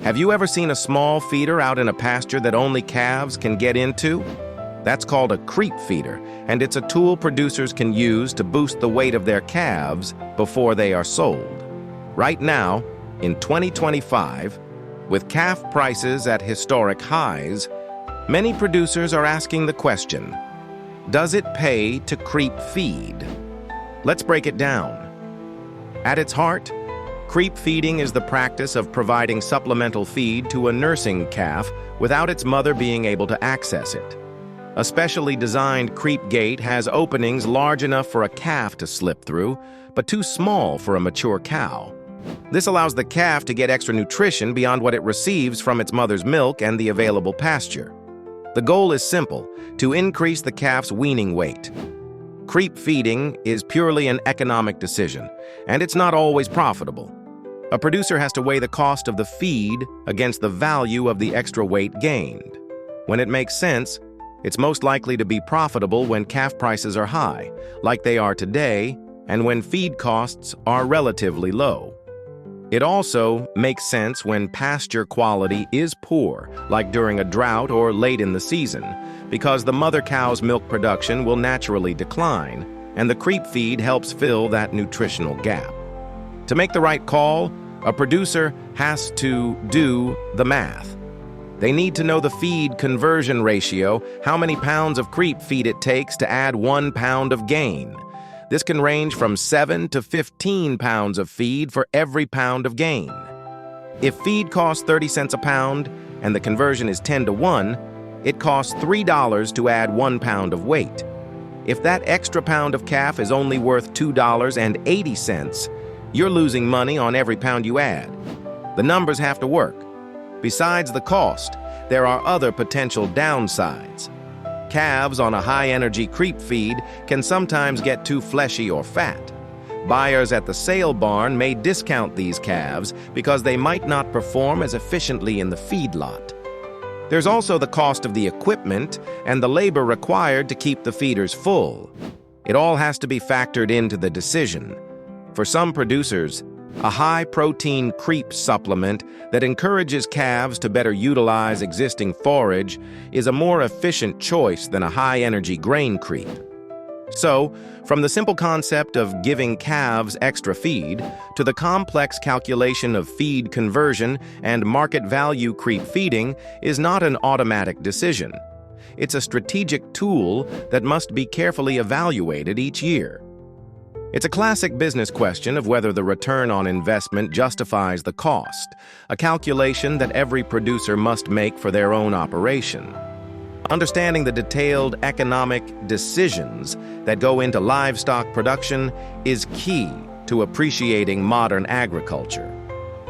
Have you ever seen a small feeder out in a pasture that only calves can get into? That's called a creep feeder, and it's a tool producers can use to boost the weight of their calves before they are sold. Right now, in 2025, with calf prices at historic highs, many producers are asking the question, does it pay to creep feed? Let's break it down. At its heart, creep feeding is the practice of providing supplemental feed to a nursing calf without its mother being able to access it. A specially designed creep gate has openings large enough for a calf to slip through, but too small for a mature cow. This allows the calf to get extra nutrition beyond what it receives from its mother's milk and the available pasture. The goal is simple, to increase the calf's weaning weight. Creep feeding is purely an economic decision, and it's not always profitable. A producer has to weigh the cost of the feed against the value of the extra weight gained. When it makes sense, it's most likely to be profitable when calf prices are high, like they are today, and when feed costs are relatively low. It also makes sense when pasture quality is poor, like during a drought or late in the season, because the mother cow's milk production will naturally decline, and the creep feed helps fill that nutritional gap. To make the right call, a producer has to do the math. They need to know the feed conversion ratio, how many pounds of creep feed it takes to add 1 pound of gain. This can range from 7 to 15 pounds of feed for every pound of gain. If feed costs 30 cents a pound and the conversion is 10 to 1, it costs $3 to add 1 pound of weight. If that extra pound of calf is only worth $2.80, you're losing money on every pound you add. The numbers have to work. Besides the cost, there are other potential downsides. Calves on a high-energy creep feed can sometimes get too fleshy or fat. Buyers at the sale barn may discount these calves because they might not perform as efficiently in the feedlot. There's also the cost of the equipment and the labor required to keep the feeders full. It all has to be factored into the decision. For some producers, a high-protein creep supplement that encourages calves to better utilize existing forage is a more efficient choice than a high-energy grain creep. So, from the simple concept of giving calves extra feed to the complex calculation of feed conversion and market value creep feeding is not an automatic decision. It's a strategic tool that must be carefully evaluated each year. It's a classic business question of whether the return on investment justifies the cost, a calculation that every producer must make for their own operation. Understanding the detailed economic decisions that go into livestock production is key to appreciating modern agriculture.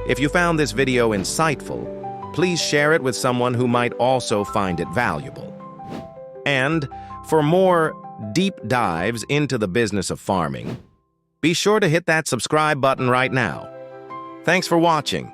If you found this video insightful, please share it with someone who might also find it valuable. And for more deep dives into the business of farming, be sure to hit that subscribe button right now. Thanks for watching.